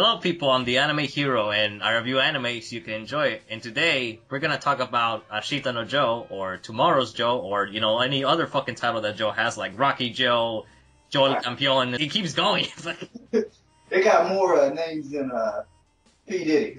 Hello people, I'm the Anime Hero and I review anime so you can enjoy it. And today, we're gonna talk about Ashita no Joe, or Tomorrow's Joe, or, any other fucking title that Joe has, like Rocky Joe, Joe el Campeón, it keeps going. It's like... They got more names than P. Diddy.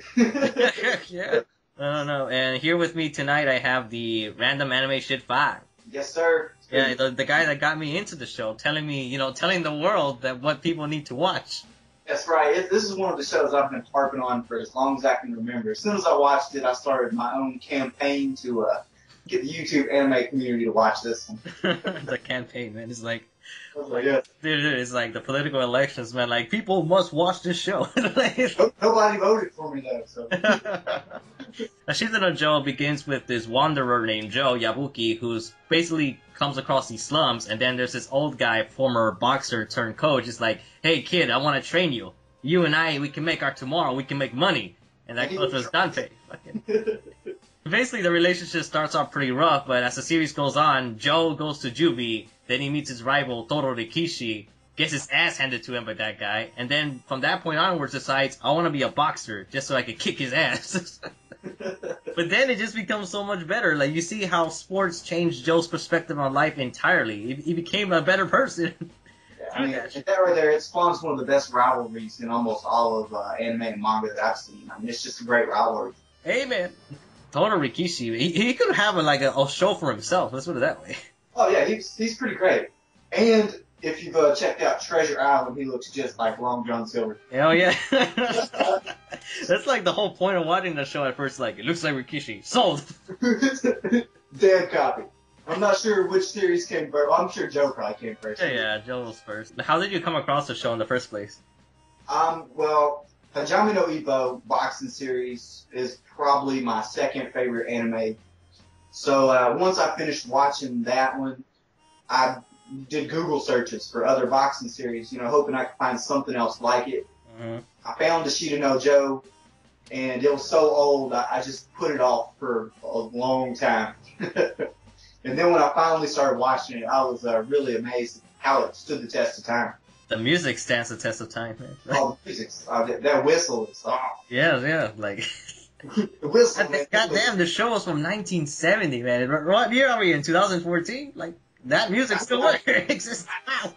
Yeah. No. And here with me tonight I have the Random Anime Shit 5. Yes, sir. Yeah, the guy that got me into the show, telling me, telling the world that what people need to watch. That's right. This is one of the shows I've been harping on for as long as I can remember. As soon as I watched it, I started my own campaign to get the YouTube anime community to watch this one. The campaign, man. It's like, yeah. Dude, it's like the political elections, man. Like, people must watch this show. Nobody voted for me, though. So. Ashita no Joe begins with this wanderer named Joe Yabuki, who's basically comes across these slums, and then there's this old guy, former boxer turned coach, is like, hey kid, I want to train you. You and I, we can make our tomorrow, we can make money. And that coach was Dante. Basically, the relationship starts off pretty rough, but as the series goes on, Joe goes to juvie, then he meets his rival, Toro Rikishi, gets his ass handed to him by that guy, and then from that point onwards decides, I want to be a boxer, just so I can kick his ass. But then it just becomes so much better. Like, you see how sports changed Joe's perspective on life entirely. He became a better person. Yeah, I mean, that right there, it spawns one of the best rivalries in almost all of anime and manga that I've seen. I mean, it's just a great rivalry. Hey, man. Toro Rikishi, he could have a show for himself. Let's put it that way. Oh, yeah, he's pretty great. And if you've checked out Treasure Island, he looks just like Long John Silver. Hell yeah. That's like the whole point of watching the show at first, like, it looks like Rikishi. Sold! Dead copy. I'm not sure which series came first. Well, I'm sure Joe probably came first. Yeah, Joe was first. How did you come across the show in the first place? Well, Hajime no Ippo boxing series is probably my second favorite anime. So once I finished watching that one, I did Google searches for other boxing series, hoping I could find something else like it. Mm-hmm. I found Ashita no Joe, and it was so old, I just put it off for a long time. And then when I finally started watching it, I was really amazed at how it stood the test of time. The music stands the test of time, man. Oh, the music, that whistle is, Yeah, like... the whistle, man. Goddamn, the show was from 1970, man. What year are we in, 2014? Like, that music still exists now.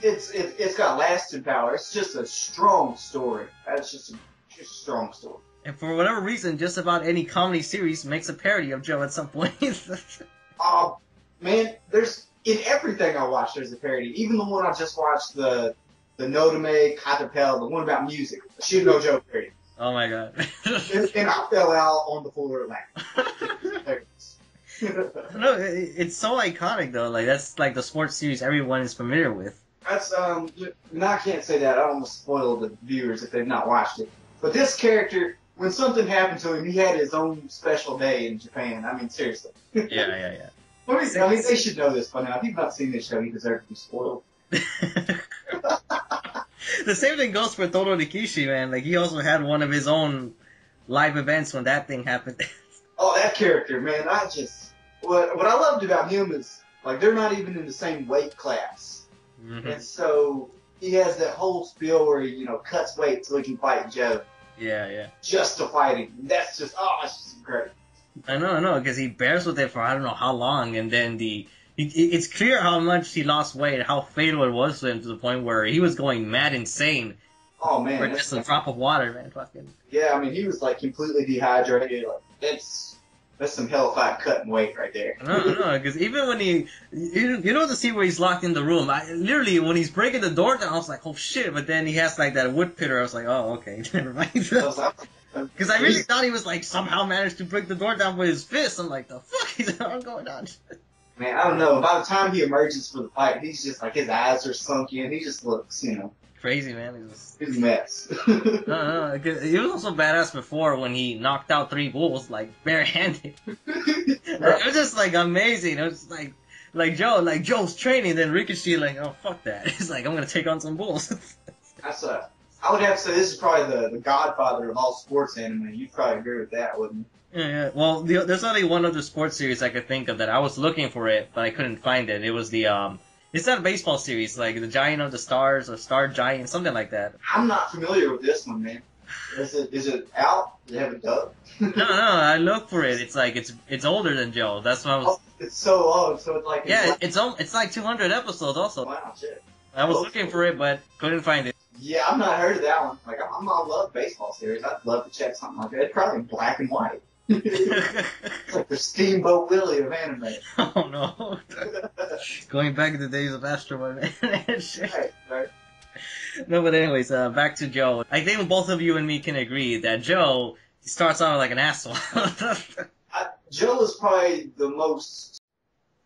It's got lasting power. It's just a strong story. That's just a strong story. And for whatever reason, just about any comedy series makes a parody of Joe at some point. Oh, man, in everything I watch, there's a parody. Even the one I just watched, the Nodame Katapel, the one about music, Ashita no Joe parody. Oh my god. and I fell out on the floor laughing. No, it's so iconic though. Like, that's like the sports series everyone is familiar with. That's no, I can't say that. I almost spoil the viewers if they've not watched it. But this character, when something happened to him, he had his own special day in Japan. I mean, seriously. Yeah. I mean, they should know this by now. If you've not seen this show, you deserve to be spoiled. The same thing goes for Toro Rikishi, man. Like, he also had one of his own live events when that thing happened. Oh, that character, man. What I loved about him is, like, they're not even in the same weight class. Mm-hmm. And so he has that whole spiel where he, cuts weight so he can fight Joe. Yeah. Just to fight him. That's just great. I know, because he bears with it for I don't know how long, and then it's clear how much he lost weight, how fatal it was to him, to the point where he was going mad insane. Oh, man. For just a drop of water, man. Fucking. Yeah, I mean, he was, like, completely dehydrated. Like, that's some hellfire cutting weight right there. No, because even when the scene where he's locked in the room, literally, when he's breaking the door down, I was like, oh shit, but then he has, like, that wood pitter, I was like, oh, okay, never mind. Because I really thought he was, like, somehow managed to break the door down with his fist. I'm like, the fuck is going on? Man, I don't know. By the time he emerges for the fight, he's just, like, his eyes are sunk in. He just looks, crazy, man. He's a mess. No, he was also badass before when he knocked out 3 bulls, like, barehanded. It was just, like, amazing. It was like Joe's training, then Ricochet, like, oh, fuck that. He's like, I'm gonna take on some bulls. I would have to say this is probably the godfather of all sports anime. You'd probably agree with that, wouldn't you? Yeah. Well, there's only one other sports series I could think of that I was looking for it, but I couldn't find it. It was It's not a baseball series, like the Giant of the Stars or Star Giant, something like that. I'm not familiar with this one, man. Is it out? Does it have a dub? No, I look for it. It's like it's older than Joe. That's why I was. Oh, it's so old, so it's like Yeah, it's like 200 episodes also. wow, shit. I was looking for it, but couldn't find it. Yeah, I've not heard of that one. Like, I love baseball series. I'd love to check something like that. It's probably in black and white. It's like the Steamboat Willie of anime. Oh no. Going back to the days of Astro Boy, man. Right. No, but anyways, back to Joe. I think both of you and me can agree that Joe starts out like an asshole. Joe is probably the most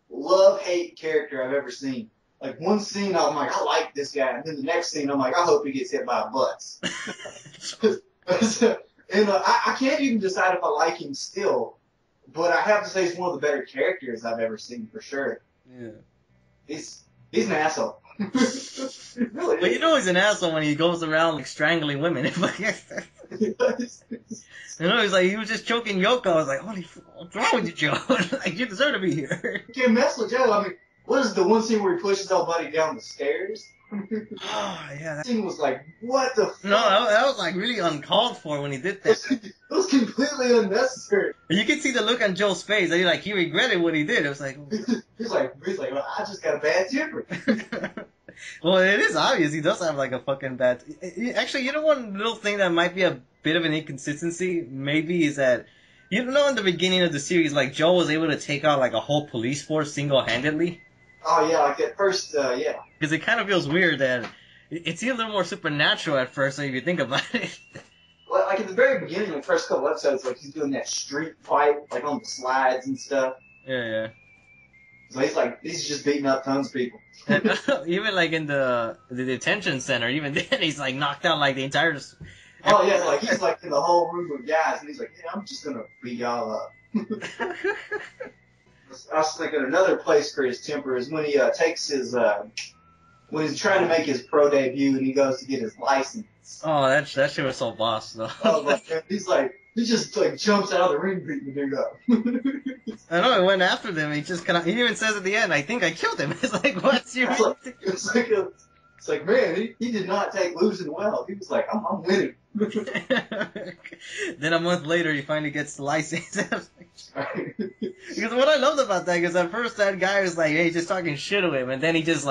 love-hate character I've ever seen. Like, one scene, I'm like, I like this guy. And then the next scene, I'm like, I hope he gets hit by a bus. And I can't even decide if I like him still. But I have to say he's one of the better characters I've ever seen, for sure. Yeah. He's an asshole. Really But you know he's an asshole when he goes around like strangling women. You know, he's like, he was just choking Yoko. I was like, holy fuck, what's wrong with you, Joe? Like, you deserve to be here. You can't mess with Joe. I mean, what is the one scene where he pushes old buddy down the stairs? Oh, yeah. That scene was like, what the fuck? No, that was like really uncalled for when he did that. It was completely unnecessary. You can see the look on Joe's face. Like he regretted what he did. It was like, he's like, well, I just got a bad temper. well, it is obvious he does have like a fucking bad. Actually, you know, one little thing that might be a bit of an inconsistency maybe is that, you know, in the beginning of the series, like Joe was able to take out like a whole police force single-handedly. Oh yeah, like at first, yeah. Because it kind of feels weird that it seems a little more supernatural at first, if you think about it. Well, like at the very beginning, the first couple episodes, like he's doing that street fight, like on the slides and stuff. Yeah. So he's just beating up tons of people. And, even like in the detention center, even then he's like knocked out like the entire. Oh yeah, like he's like in the whole room with guys, and he's like, yeah, I'm just gonna beat y'all up. I was thinking another place for his temper is when he takes his when he's trying to make his pro debut and he goes to get his license. Oh, that shit was so boss though. Oh, but he just like jumps out of the ring beating the dude up. I know, he went after them. He even says at the end, "I think I killed him." It's like, what's your? It's like, man, he did not take losing well. He was like, I'm winning. Then a month later, he finally gets the license. Because what I loved about that is at first that guy was like, hey, just talking shit to him, and then he just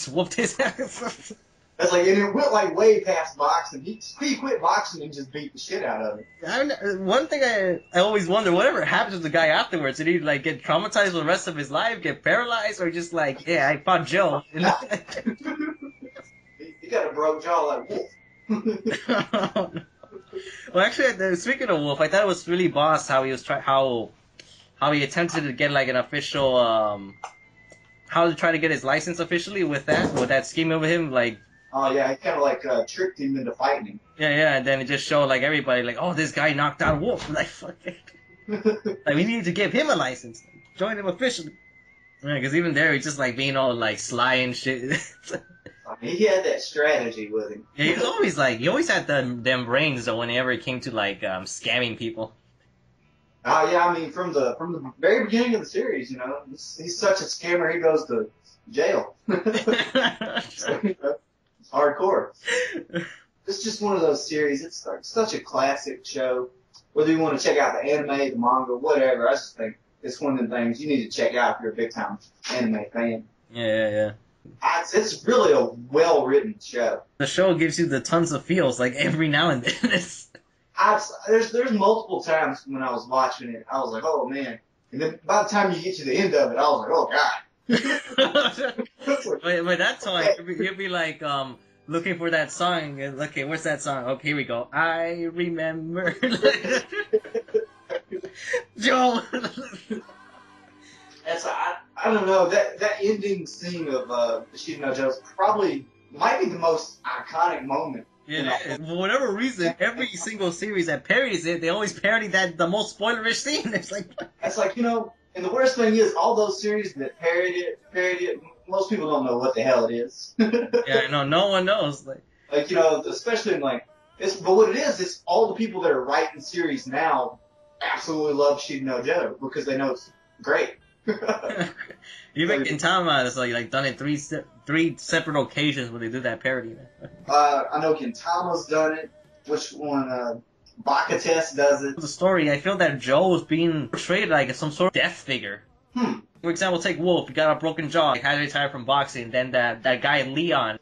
whooped his ass. That's like, and it went like way past boxing. He quit boxing and just beat the shit out of it. One thing I always wonder, whatever happens to the guy afterwards, did he like get traumatized for the rest of his life, get paralyzed, or just like, yeah, I fought Joe. He got a broke jaw like Wolf. Well, actually, speaking of Wolf, I thought it was really boss how he was how he attempted to get like an official how to try to get his license officially with that scheme of him, like. Oh yeah, he kind of like tricked him into fighting him. Yeah, and then it just showed like everybody like, oh, this guy knocked out Wolf. Like, fuck it. Like, we need to give him a license. Join him officially. Yeah, because even there, he's just like being all like sly and shit. I mean, he had that strategy with him. Yeah, he always had them brains though whenever it came to like scamming people. Oh yeah, I mean from the very beginning of the series, you know, he's such a scammer. He goes to jail. So, you know, it's hardcore. It's just one of those series. It's like such a classic show. Whether you want to check out the anime, the manga, whatever, I just think it's one of the things you need to check out if you're a big time anime fan. Yeah. It's really a well written show. The show gives you the tons of feels like every now and then. There's multiple times when I was watching it, I was like, oh man. And then by the time you get to the end of it, I was like, oh god. By that time, you'll be like, looking for that song. Okay, what's that song? Okay, here we go. I remember. Joe. I don't know, that ending scene of Ashita no Joe's probably might be the most iconic moment. Yeah, for whatever reason, every single series that parodies it, they always parody the most spoilerish scene. It's like, you know, and the worst thing is, all those series that parody it, most people don't know what the hell it is. Yeah, no one knows. Like, you know, especially in but what it is, it's all the people that are writing series now absolutely love Ashita no Joe because they know it's great. Even Gintama is like done it three separate occasions when they do that parody. I know Kintama's done it. Which one? Bakates does it. The story, I feel that Joe was being portrayed like some sort of death figure. For example, take Wolf. He got a broken jaw, had to retire from boxing. Then that guy Leon.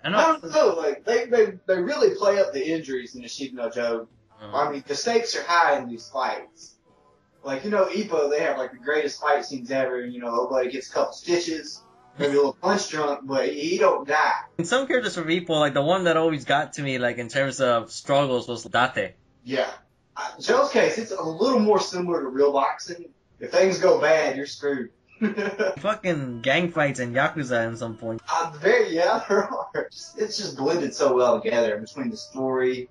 I don't know. Like they really play up the injuries in Ashita no Joe. I mean, the stakes are high in these fights. Like, Ippo, they have like the greatest fight scenes ever. Nobody gets a couple stitches, maybe a little punch drunk, but he don't die. In some characters from Ippo, like the one that always got to me, like in terms of struggles, was Date. Yeah. Joe's case, it's a little more similar to real boxing. If things go bad, you're screwed. Fucking gang fights and Yakuza at some point. Yeah, there are. It's just blended so well together between the story,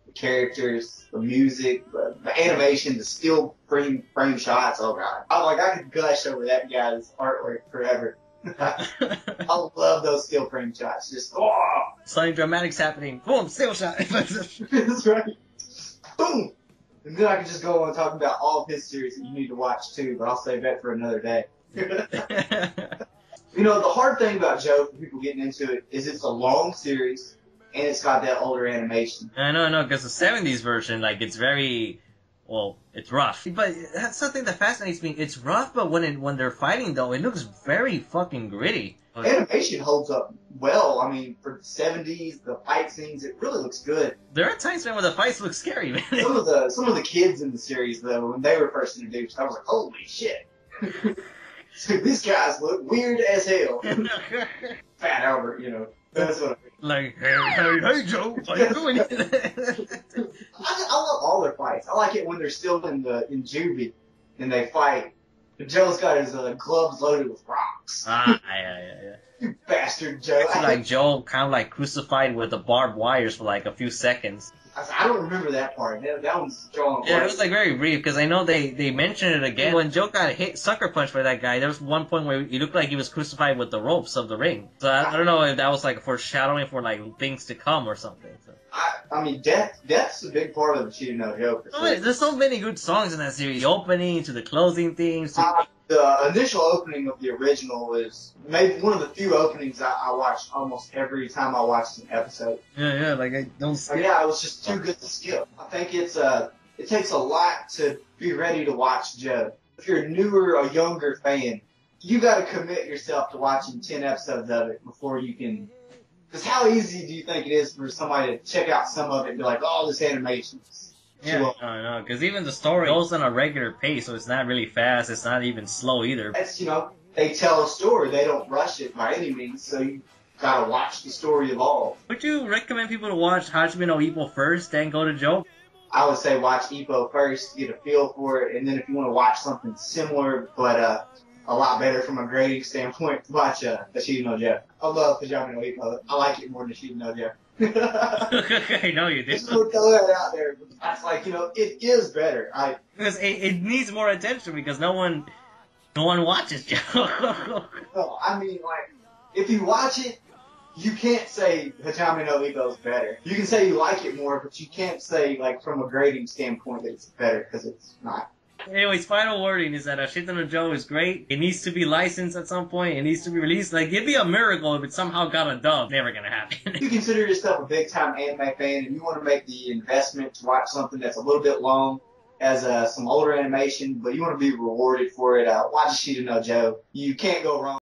the characters, the music, the animation, the still frame shots. Oh god, I could gush over that guy's artwork forever. I love those still frame shots. Just Something dramatic's happening. Boom, still shot. That's right. Boom. And then I could just go on talking about all of his series that you need to watch too, but I'll save that for another day. The hard thing about Joe for people getting into it is it's a long series and it's got that older animation. I know, because the 70s version, it's very, it's rough. But that's something that fascinates me. It's rough, but when they're fighting, though, it looks very fucking gritty. Animation holds up well. I mean, for the 70s, the fight scenes, it really looks good. There are times, man, where the fights look scary, man. Some of the kids in the series, though, when they were first introduced, I was like, holy shit. So these guys look weird as hell. Fat Albert, that's what I mean. Like, hey, Joe, how you doing? I love all their fights. I like it when they're still in juvie and they fight. Joe's got his gloves loaded with rocks. Yeah. You bastard, Joe. It's like Joe kind of crucified with the barbed wires for a few seconds. I don't remember that part. That one's drawing. Yeah, it was very brief because I know they mentioned it again. When Joe got sucker punched by that guy, there was one point where he looked like he was crucified with the ropes of the ring. So I don't know if that was foreshadowing for things to come or something. So. I mean, death's a big part of the Ashita no Joe. There's so many good songs in that series. The opening to the closing themes. The initial opening of the original is maybe one of the few openings I watch almost every time I watch an episode. Yeah, I don't skip. Yeah, it was just too good to skip. I think it takes a lot to be ready to watch Joe. If you're a newer or younger fan, you got to commit yourself to watching 10 episodes of it before you can. Because how easy do you think it is for somebody to check out some of it and be like, oh, this animation's Yeah, no, because even the story goes on a regular pace, so it's not really fast, it's not even slow either. That's, they tell a story, they don't rush it by any means, so you gotta watch the story evolve. Would you recommend people to watch Hajime no Ippo first, then go to Joe? I would say watch Ippo first, get a feel for it, and then if you want to watch something similar, but a lot better from a grading standpoint, watch Ashita no Joe. I love Hajime no Ippo. I like it more than Ashita no Joe. I know you did. Just to throw that out there. That's it is better. Because it needs more attention because no one watches Joe. No, I mean, if you watch it, you can't say Hajime no Ippo is better. You can say you like it more, but you can't say, from a grading standpoint that it's better, because it's not. Anyways, final wording is that Ashita no Joe is great. It needs to be licensed at some point. It needs to be released. It'd be a miracle if it somehow got a dub. Never gonna happen. If you consider yourself a big-time anime fan and you want to make the investment to watch something that's a little bit long, as some older animation, but you want to be rewarded for it, watch Ashita no Joe. You can't go wrong.